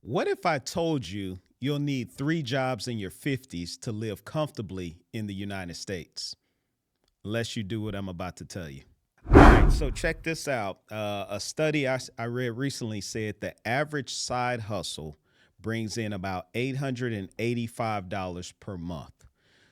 What if I told you you'll need three jobs in your 50s to live comfortably in the United States? Unless you do what I'm about to tell you. All right, so check this out. A study I read recently said the average side hustle brings in about $885 per month.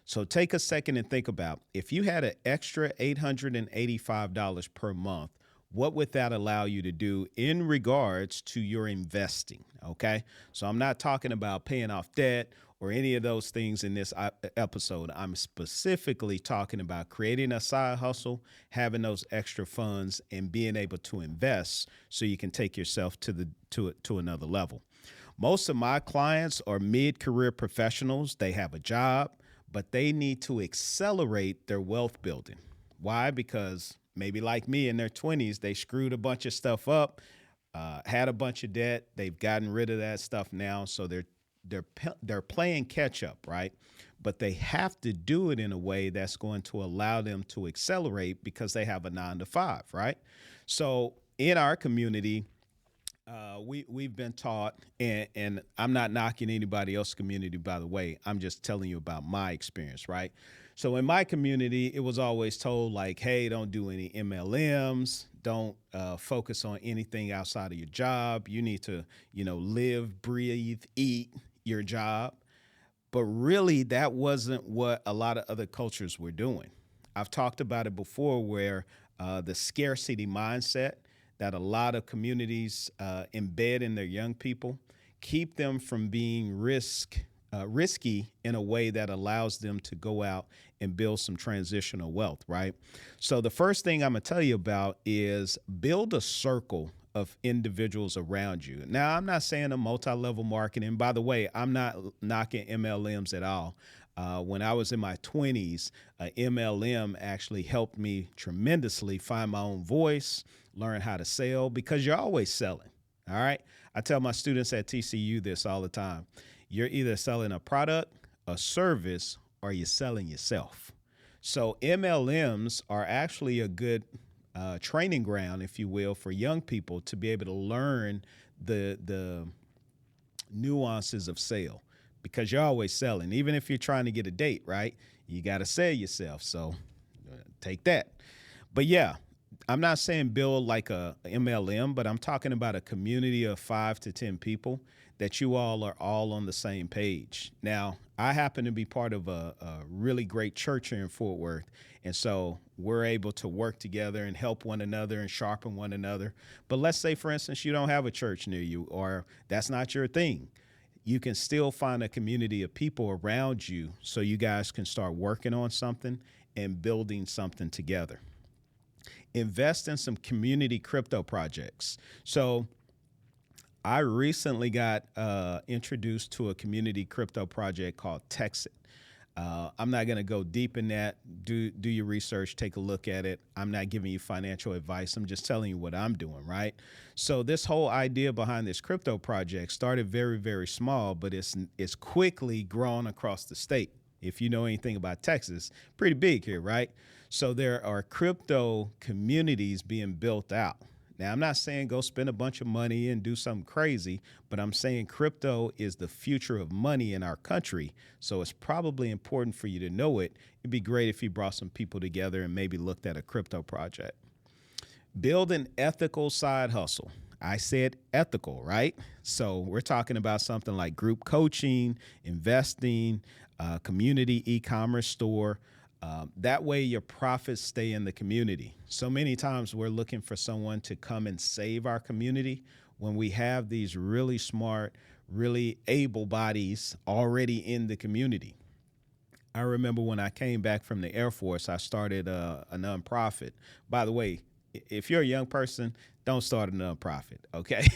So take a second and think about if you had an extra $885 per month, what would that allow you to do in regards to your investing? Okay. So I'm not talking about paying off debt or any of those things in this episode. I'm specifically talking about creating a side hustle, having those extra funds, and being able to invest so you can take yourself to another level. Most of my clients are mid-career professionals. They have a job, but they need to accelerate their wealth building. Why? Because maybe like me in their 20s, they screwed a bunch of stuff up, had a bunch of debt. They've gotten rid of that stuff now, so they're playing catch up, right? But they have to do it in a way that's going to allow them to accelerate because they have a 9 to 5, right? So in our community, we've been taught, and I'm not knocking anybody else's community, by the way. I'm just telling you about my experience, right? So in my community, it was always told like, hey, don't do any MLMs, don't focus on anything outside of your job. You need to, live, breathe, eat your job. But really, that wasn't what a lot of other cultures were doing. I've talked about it before where the scarcity mindset that a lot of communities embed in their young people keep them from being risky in a way that allows them to go out and build some transitional wealth, right? So the first thing I'm gonna tell you about is build a circle of individuals around you. Now, I'm not saying a multi-level marketing. By the way, I'm not knocking MLMs at all. When I was in my 20s, MLM actually helped me tremendously find my own voice, learn how to sell because you're always selling. All right. I tell my students at TCU this all the time. You're either selling a product, a service, or you're selling yourself. So MLMs are actually a good training ground, if you will, for young people to be able to learn the nuances of sale because you're always selling. Even if you're trying to get a date, right? You got to sell yourself. So take that. But yeah, I'm not saying build like a MLM, but I'm talking about a community of 5 to 10 people that you all are all on the same page. Now, I happen to be part of a really great church here in Fort Worth. And so we're able to work together and help one another and sharpen one another. But let's say, for instance, you don't have a church near you or that's not your thing. You can still find a community of people around you so you guys can start working on something and building something together. Invest in some community crypto projects. So I recently got introduced to a community crypto project called Texit. I'm not going to go deep in that. Do your research, take a look at it. I'm not giving you financial advice. I'm just telling you what I'm doing, right? So this whole idea behind this crypto project started very, very small, but it's quickly grown across the state. If you know anything about Texas, pretty big here, right? So there are crypto communities being built out. Now, I'm not saying go spend a bunch of money and do something crazy, but I'm saying crypto is the future of money in our country. So it's probably important for you to know it. It'd be great if you brought some people together and maybe looked at a crypto project. Build an ethical side hustle. I said ethical, right? So we're talking about something like group coaching, investing, community e-commerce store. That way, your profits stay in the community. So many times we're looking for someone to come and save our community when we have these really smart, really able bodies already in the community. I remember when I came back from the Air Force, I started a nonprofit. By the way, if you're a young person, don't start a nonprofit, okay?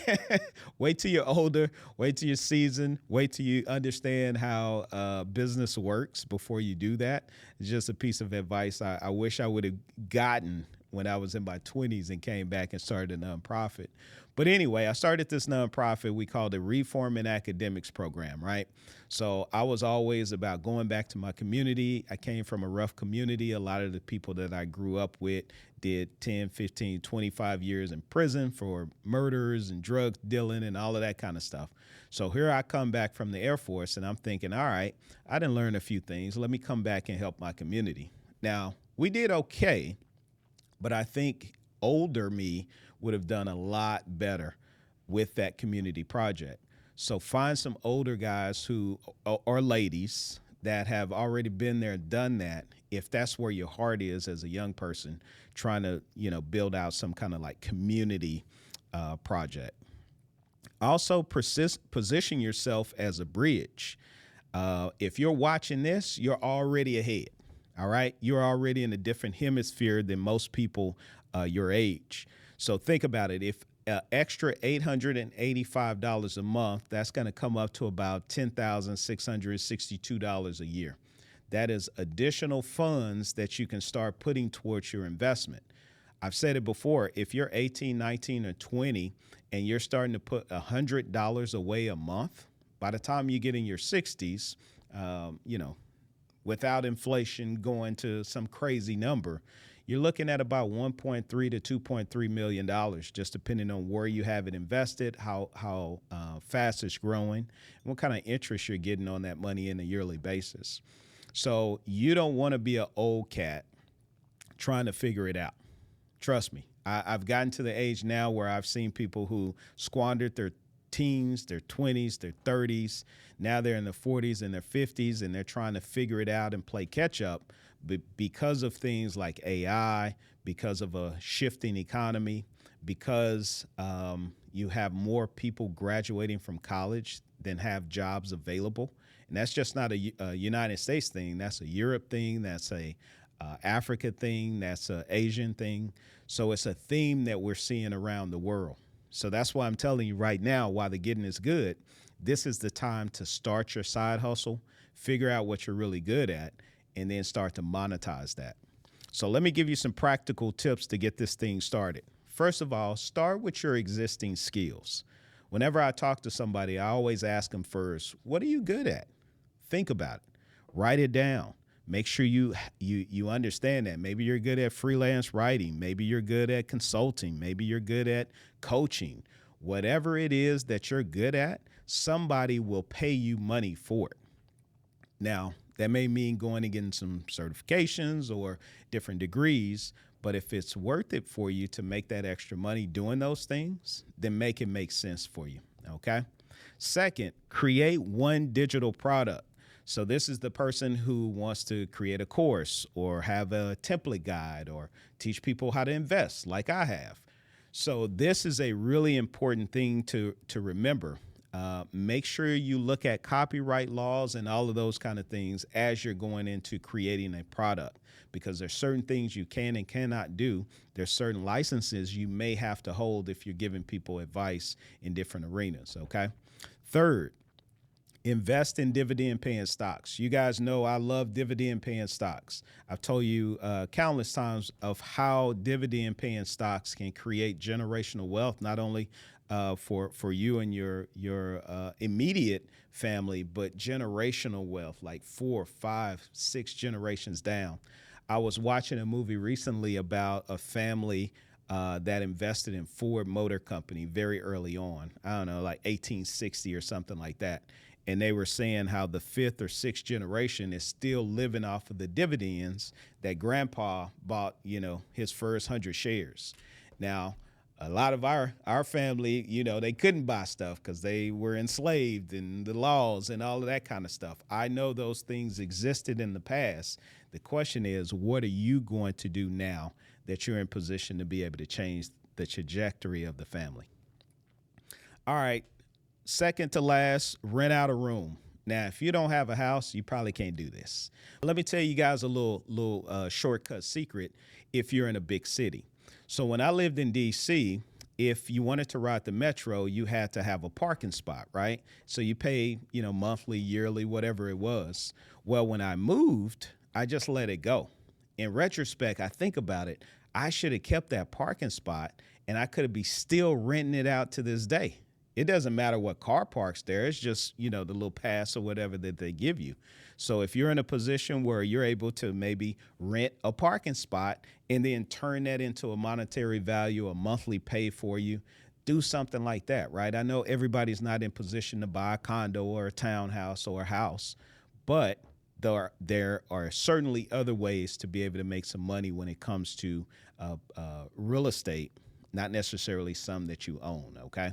Wait till you're older, wait till you're seasoned, wait till you understand how business works before you do that. It's just a piece of advice I wish I would have gotten when I was in my 20s and came back and started a nonprofit. But anyway, I started this nonprofit. We called it Reforming Academics Program, right? So I was always about going back to my community. I came from a rough community. A lot of the people that I grew up with did 10, 15, 25 years in prison for murders and drug dealing and all of that kind of stuff. So here I come back from the Air Force and I'm thinking, all right, I didn't learn a few things. Let me come back and help my community. Now, we did okay, but I think older me would have done a lot better with that community project. So find some older guys who or ladies that have already been there and done that. If that's where your heart is as a young person, trying to build out some kind of like community project. Also, position yourself as a bridge. If you're watching this, you're already ahead. All right, you're already in a different hemisphere than most people your age. So think about it. If extra $885 a month, that's going to come up to about $10,662 a year. That is additional funds that you can start putting towards your investment. I've said it before, if you're 18, 19, or 20, and you're starting to put $100 away a month, by the time you get in your 60s, without inflation going to some crazy number, you're looking at about $1.3 to $2.3 million, just depending on where you have it invested, how fast it's growing, and what kind of interest you're getting on that money in a yearly basis. So you don't want to be an old cat trying to figure it out. Trust me, I've gotten to the age now where I've seen people who squandered their teens, their 20s, their 30s. Now they're in their 40s and their 50s, and they're trying to figure it out and play catch up. But because of things like AI, because of a shifting economy, because you have more people graduating from college than have jobs available. And that's just not a United States thing. That's a Europe thing. That's a Africa thing. That's an Asian thing. So it's a theme that we're seeing around the world. So that's why I'm telling you right now, while the getting is good, this is the time to start your side hustle, figure out what you're really good at, and then start to monetize that. So let me give you some practical tips to get this thing started. First of all, start with your existing skills. Whenever I talk to somebody, I always ask them first, what are you good at? Think about it. Write it down. Make sure you understand that. Maybe you're good at freelance writing. Maybe you're good at consulting. Maybe you're good at coaching. Whatever it is that you're good at, somebody will pay you money for it. Now, that may mean going and getting some certifications or different degrees, but if it's worth it for you to make that extra money doing those things, then make it make sense for you, okay? Second, create one digital product. So this is the person who wants to create a course or have a template guide or teach people how to invest like I have. So this is a really important thing to remember. Make sure you look at copyright laws and all of those kind of things as you're going into creating a product, because there's certain things you can and cannot do. There's certain licenses you may have to hold if you're giving people advice in different arenas, okay? Third, invest in dividend paying stocks. You guys know I love dividend paying stocks. I've told you countless times of how dividend paying stocks can create generational wealth, not only for you and your immediate family, but generational wealth, like 4, 5, 6 generations down. I was watching a movie recently about a family that invested in Ford Motor Company very early on. I don't know, like 1860 or something like that. And they were saying how the 5th or 6th generation is still living off of the dividends that grandpa bought, his first 100 shares. Now, a lot of our family, they couldn't buy stuff because they were enslaved and the laws and all of that kind of stuff. I know those things existed in the past. The question is, what are you going to do now that you're in position to be able to change the trajectory of the family? All right. Second to last, rent out a room. Now, if you don't have a house, you probably can't do this. Let me tell you guys a little shortcut secret if you're in a big city. So when I lived in D.C., if you wanted to ride the metro, you had to have a parking spot, right? So you pay, monthly, yearly, whatever it was. Well, when I moved, I just let it go. In retrospect, I think about it. I should have kept that parking spot and I could be still renting it out to this day. It doesn't matter what car parks there. It's just, the little pass or whatever that they give you. So if you're in a position where you're able to maybe rent a parking spot and then turn that into a monetary value, a monthly pay for you, do something like that, right? I know everybody's not in position to buy a condo or a townhouse or a house, but there are certainly other ways to be able to make some money when it comes to real estate, not necessarily some that you own, okay?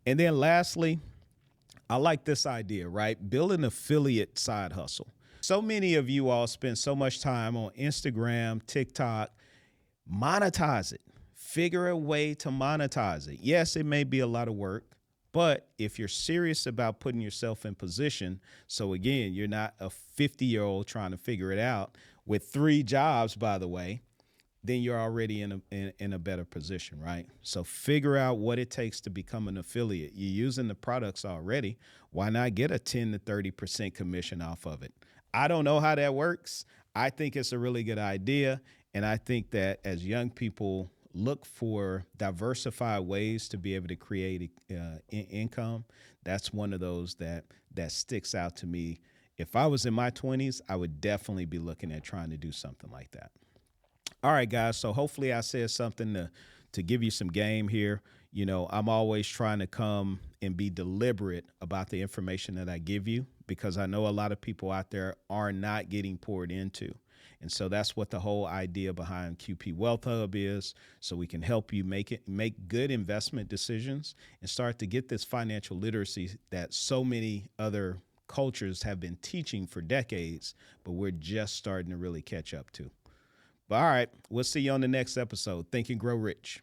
And then lastly, I like this idea, right? Build an affiliate side hustle. So many of you all spend so much time on Instagram, TikTok. Monetize it. Figure a way to monetize it. Yes, it may be a lot of work, but if you're serious about putting yourself in position, so again, you're not a 50-year-old trying to figure it out with 3 jobs, by the way, then you're already in a better position, right? So figure out what it takes to become an affiliate. You're using the products already. Why not get a 10 to 30% commission off of it? I don't know how that works. I think it's a really good idea. And I think that as young people look for diversified ways to be able to create income, that's one of those that sticks out to me. If I was in my 20s, I would definitely be looking at trying to do something like that. All right, guys. So hopefully I said something to give you some game here. I'm always trying to come and be deliberate about the information that I give you because I know a lot of people out there are not getting poured into. And so that's what the whole idea behind QP Wealth Hub is, so we can help you make good investment decisions and start to get this financial literacy that so many other cultures have been teaching for decades, but we're just starting to really catch up to. But all right, we'll see you on the next episode. Think and Grow Rich.